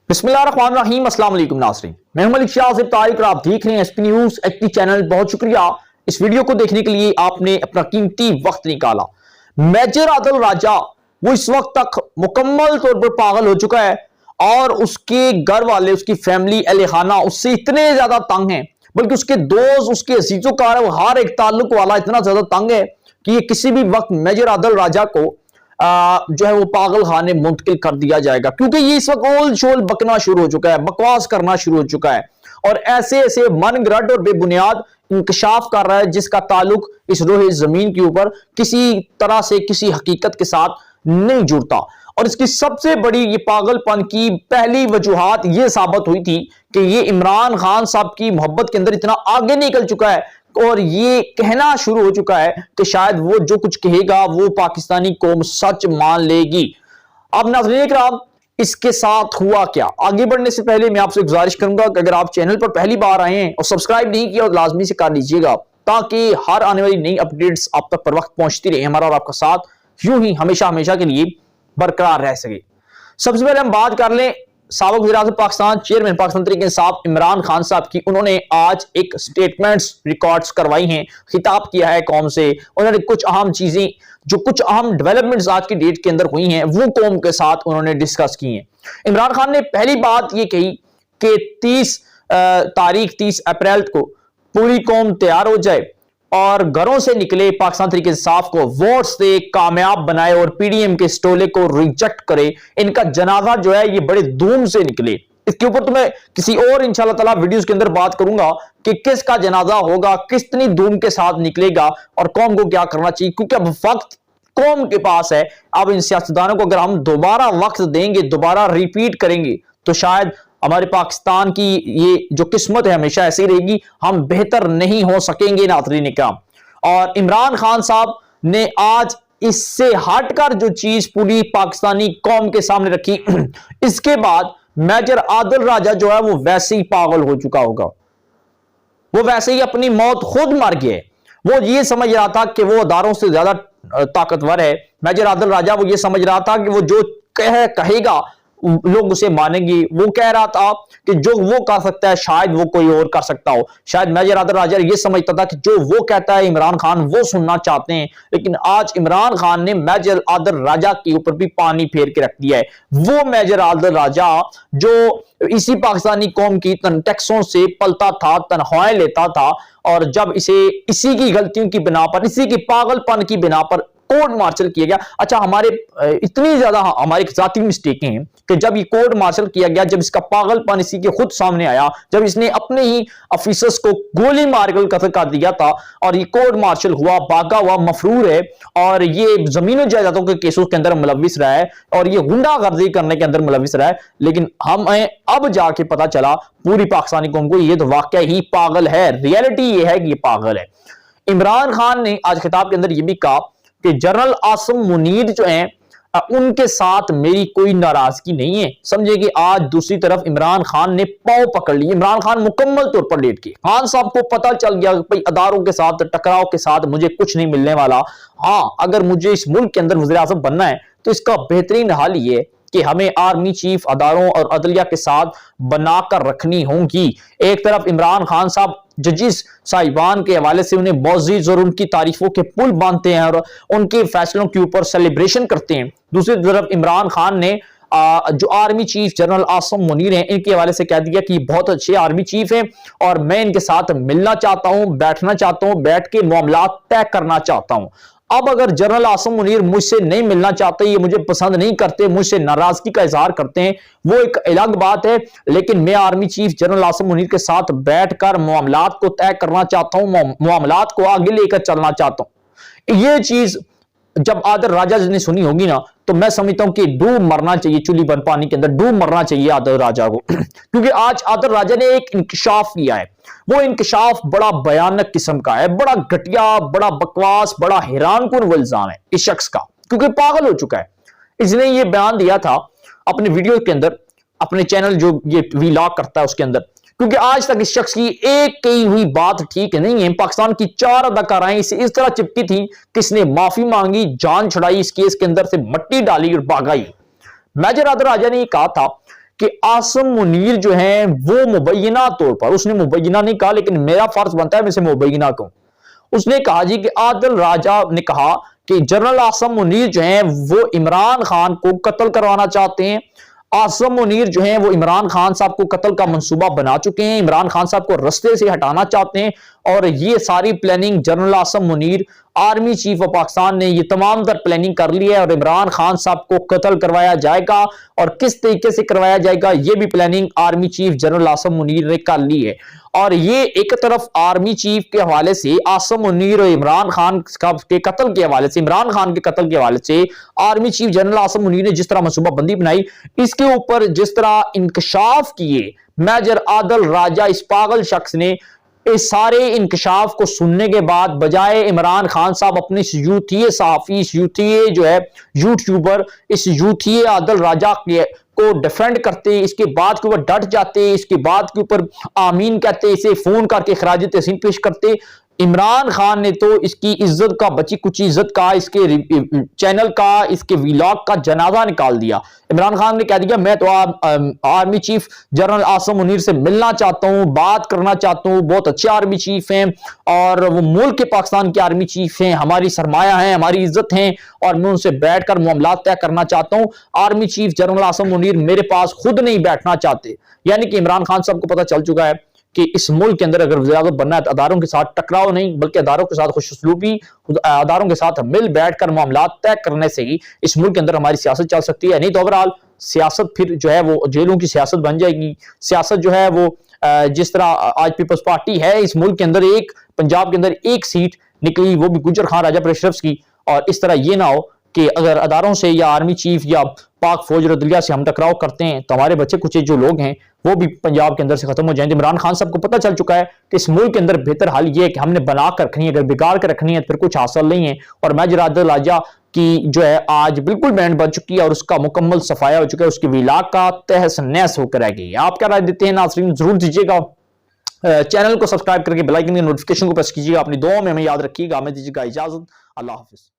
बिस्मिल्लाहिर्रहमानिर्रहीम। अस्सलाम वालेकुम नाज़रीन, मैं हूं मलिक शाज़िब तारिक और आप देख रहे हैं एसपी न्यूज़ एचडी चैनल। बहुत शुक्रिया इस वीडियो को देखने के लिए, आपने अपना कीमती वक्त निकाला। मेजर आदिल राजा वो इस वक्त तक मुकम्मल तौर पर पागल हो चुका है और उसके घर वाले, उसकी फैमिली, अहले खाना उससे इतने ज्यादा तंग हैं, बल्कि उसके दोस्त, उसके अजीजोकार, वो हर एक ताल्लुक वाला इतना ज्यादा तंग है कि ये किसी भी वक्त मेजर आदिल राजा को जो है वो पागल खाने मुंतकिल कर दिया जाएगा, क्योंकि ये इस वक्त ओल शोल बकना शुरू हो चुका है, बकवास करना शुरू हो चुका है और ऐसे ऐसे मन गढ़ और बेबुनियाद इंकशाफ कर रहा है जिसका ताल्लुक इस रोहे जमीन के ऊपर किसी तरह से किसी हकीकत के साथ नहीं जुड़ता। और इसकी सबसे बड़ी ये पागलपन की पहली वजूहात ये साबित हुई थी कि ये इमरान खान साहब की मोहब्बत के अंदर इतना आगे निकल चुका है और ये कहना शुरू हो चुका है कि शायद वो जो कुछ कहेगा वो पाकिस्तानी कौम सच मान लेगी। अब नाज़रीन इकराम, इसके साथ हुआ क्या? आगे बढ़ने से पहले मैं आपसे गुजारिश करूंगा कि अगर आप चैनल पर पहली बार आए हैं और सब्सक्राइब नहीं किया, और लाजमी से कर लीजिएगा ताकि हर आने वाली नई अपडेट्स आप तक पर वक्त पहुंचती रहे, हमारा और आपका साथ यूं ही हमेशा हमेशा के लिए बरकरार रह सके। सबसे पहले हम बात कर लें साबिक वज़ीर-ए-आज़म पाकिस्तान, चेयरमैन पाकिस्तान तहरीक इंसाफ इमरान खान साहब की। उन्होंने आज एक स्टेटमेंट्स रिकॉर्ड्स करवाई हैं, खिताब किया है कौम से। उन्होंने कुछ अहम चीजें, जो कुछ अहम डेवलपमेंट्स आज की डेट के अंदर हुई हैं, वो कौम के साथ उन्होंने डिस्कस की हैं। इमरान खान ने पहली बात ये कही कि 30 अप्रैल को पूरी कौम तैयार हो जाए और घरों से निकले, पाकिस्तान तहरीक इंसाफ को वोट से कामयाब बनाए और पीडीएम के स्टोले को रिजेक्ट करे। इनका जनाजा जो है ये बड़े धूम से निकले। इसके ऊपर तो मैं किसी और इंशाल्लाह ताला वीडियोस के अंदर बात करूंगा कि किसका जनाजा होगा, कितनी धूम के साथ निकलेगा और कौम को क्या करना चाहिए, क्योंकि अब वक्त कौम के पास है। अब इन सियासतदानों को अगर हम दोबारा वक्त देंगे, दोबारा रिपीट करेंगे, तो शायद हमारे पाकिस्तान की ये जो किस्मत है हमेशा ऐसी रहेगी, हम बेहतर नहीं हो सकेंगे नाज़रीन इकराम। और इमरान खान साहब ने आज इससे हटकर जो चीज पूरी पाकिस्तानी कौम के सामने रखी, इसके बाद मेजर आदिल राजा जो है वो वैसे ही पागल हो चुका होगा, वो वैसे ही अपनी मौत खुद मर गया। वो ये समझ रहा था कि वो अदारों से ज्यादा ताकतवर है। मेजर आदिल राजा वो ये समझ रहा था कि वो जो कहेगा लोग उसे मानेंगे। वो कह रहा था कि जो वो कर सकता है शायद वो कोई और कर सकता हो। शायद मेजर आदिल राजा ये समझता था कि जो वो कहता है इमरान खान वो सुनना चाहते हैं, लेकिन आज इमरान खान ने मेजर आदिल राजा के ऊपर भी पानी फेर के रख दिया है। वो मेजर आदिल राजा जो इसी पाकिस्तानी कौम की टैक्सों से पलता था, तनख्वाहें लेता था, और जब इसे इसी की गलतियों की बिना पर, इसी की पागलपन की बिना पर कोर्ट मार्शल किया गया। अच्छा, हमारे इतनी ज्यादा हमारी जाती मिस्टेकें हैं कि जब ये कोर्ट मार्शल किया गया, जब इसका पागलपन इसी के खुद सामने आया, जब इसने अपने ही ऑफिसर्स को गोली मारकर कत्ल कर दिया था और ये कोर्ट मार्शल हुआ, भागा हुआ मफरूर है और ये जमीन जायदादों के केसों के अंदर मुलविस रहा है और ये गुंडागर्दी करने के अंदर मुलविस रहा है। लेकिन हमें अब जाके पता चला पूरी पाकिस्तानी कौम को ये तो वाकया ही पागल है। रियलिटी ये है कि ये पागल है। इमरान खान ने आज खिताब के अंदर ये भी कहा कि जनरल आसिम मुनीर जो हैं उनके साथ मेरी कोई नाराजगी नहीं है। समझे कि आज दूसरी तरफ इमरान खान ने पांव पकड़ लिए। इमरान खान मुकम्मल तौर पर लेट गए। खान साहब को पता चल गया कि भाई अदारों के साथ टकराव के साथ मुझे कुछ नहीं मिलने वाला। हाँ, अगर मुझे इस मुल्क के अंदर वज़ीर आज़म बनना है तो इसका बेहतरीन हाल ये है कि हमें आर्मी चीफ अदारों और अदलिया के साथ बनाकर रखनी होंगी। एक तरफ इमरान खान साहब जजिस साहिबान के हवाले से उन्हें मौज़ीज़ और उनकी तारीफों के पुल बांधते हैं और उनके फैसलों के ऊपर सेलिब्रेशन करते हैं। दूसरी तरफ इमरान खान ने जो army chief general Asim Munir हैं, इनके हवाले से कह दिया कि बहुत अच्छे आर्मी चीफ हैं और मैं इनके साथ मिलना चाहता हूं, बैठना चाहता हूं, बैठ के मामला तय करना चाहता हूं। अब अगर जनरल आसिम मुनीर मुझसे नहीं मिलना चाहते, ये मुझे पसंद नहीं करते, मुझसे नाराजगी का इजहार करते हैं, वो एक अलग बात है, लेकिन मैं army chief general Asim Munir के साथ बैठकर मामलात को तय करना चाहता हूं, मामलात को आगे लेकर चलना चाहता हूं। ये चीज जब आदिल राजा ने सुनी होगी ना, तो मैं समझता हूं कि डूब मरना चाहिए, चुली बन पानी के अंदर डूब मरना चाहिए आदिल राजा को। क्योंकि आज आदिल राजा ने एक इंकशाफ किया है। वो इंकशाफ बड़ा भयानक किस्म का है, बड़ा घटिया, बड़ा बकवास, बड़ा हैरानकुन इल्जाम है इस शख्स का, क्योंकि पागल हो चुका है। इसने ये बयान दिया था अपने वीडियो के अंदर, अपने चैनल जो ये वीलॉग करता है उसके अंदर, क्योंकि आज तक इस शख्स की एक कही हुई बात ठीक नहीं है। पाकिस्तान की 4 अदाकाराएं इसे इस तरह चिपकी थी कि इसने माफी मांगी, जान छुड़ाई, इस केस के अंदर से मट्टी डाली और भागाई। मेजर आदिल राजा ने कहा था کہ عاصم منیر جو ہیں وہ مبینہ طور پر، اس نے مبینہ نہیں کہا لیکن میرا فرض بنتا ہے میں اسے مبینہ کہوں، اس نے کہا جی کہ عادل راجہ نے کہا کہ جنرل عاصم منیر جو ہیں وہ عمران خان کو قتل کروانا چاہتے ہیں، عاصم منیر جو ہیں وہ عمران خان صاحب کو قتل کا منصوبہ بنا چکے ہیں، عمران خان صاحب کو رستے سے ہٹانا چاہتے ہیں، اور یہ ساری planning general Asim Munir army chief of Pakistan نے یہ تمام در پلاننگ کر لی ہے، اور عمران خان صاحب کو قتل کروایا جائے گا، اور کس طریقے سے کروایا جائے گا یہ بھی planning army chief general Asim Munir نے کر لی ہے۔ اور یہ ایک طرف آرمی چیف کے حوالے سے عاصم منیر اور عمران خان کے قتل کے حوالے سے، عمران خان کے قتل کے حوالے سے army chief general Asim Munir نے جس طرح منصوبہ بندی بنائی، اس کے اوپر جس طرح انکشاف کیے میجر عادل راجہ اس پاگل شخص نے، اس سارے انکشاف کو سننے کے بعد بجائے عمران خان صاحب اپنے اس یوتھیے صحافی، اس یوتھیے جو ہے یوٹیوبر، اس یوتھیے عادل راجہ کو ڈیفینڈ کرتے، اس کے بعد کے اوپر ڈٹ جاتے، اس کے بعد کے اوپر آمین کہتے، اسے فون کر کے خراج تحسین پیش کرتے، عمران خان نے تو اس کی عزت کا، بچی کچی عزت کا، اس کے چینل کا، اس کے ویلاگ کا جنازہ نکال دیا۔ عمران خان نے کہہ دیا میں تو army chief general Asim Munir سے ملنا چاہتا ہوں، بات کرنا چاہتا ہوں، بہت اچھے آرمی چیف ہیں اور وہ ملک کے پاکستان کے آرمی چیف ہیں، ہماری سرمایہ ہیں، ہماری عزت ہیں، اور میں ان سے بیٹھ کر معاملات طے کرنا چاہتا ہوں۔ Army chief general Asim Munir میرے پاس خود نہیں بیٹھنا چاہتے، یعنی کہ عمران خان صاحب کو پتہ چل چکا ہے کہ اس ملک کے اندر اگر وزیر اعظم بننا ہے تو اداروں کے ساتھ ٹکراؤ نہیں، بلکہ اداروں کے ساتھ خوش اسلوبی، اداروں کے ساتھ مل بیٹھ کر معاملات طے کرنے سے ہی اس ملک کے اندر ہماری سیاست چل سکتی ہے، نہیں تو اوورال سیاست پھر جو ہے وہ جیلوں کی سیاست بن جائے گی۔ سیاست جو ہے وہ جس طرح آج پیپلز پارٹی ہے اس ملک کے اندر، ایک پنجاب کے اندر ایک سیٹ نکلی وہ بھی گجر خان راجہ پریشرفس کی، اور اس طرح یہ نہ ہو کہ اگر اداروں سے یا آرمی چیف یا پاک فوج اور عدلیہ سے ہم ٹکراؤ کرتے ہیں تو ہمارے بچے کچھ جو لوگ ہیں وہ بھی پنجاب کے اندر سے ختم ہو جائیں گے۔ عمران خان صاحب کو پتہ چل چکا ہے کہ اس ملک کے اندر بہتر حل یہ ہے کہ ہم نے بنا کر رکھنی ہے، اگر بگاڑ کر رکھنی ہے پھر کچھ حاصل نہیں ہے، اور میجر عادل راجہ کی جو ہے آج بالکل بینڈ بن چکی ہے اور اس کا مکمل صفایا ہو چکا ہے، اس کی ویلاگ کا تہس نہس ہو کر رہ گئی ہے۔ آپ کیا رائے دیتے ہیں ناظرین ضرور دیجیے گا، چینل کو سبسکرائب کر کے بیل آئیکن کی نوٹیفکیشن کو پریس کیجیے گا، اپنی دعاؤں میں ہمیں یاد رکھیے گا، ہمیں دیجیے گا اجازت، اللہ حافظ۔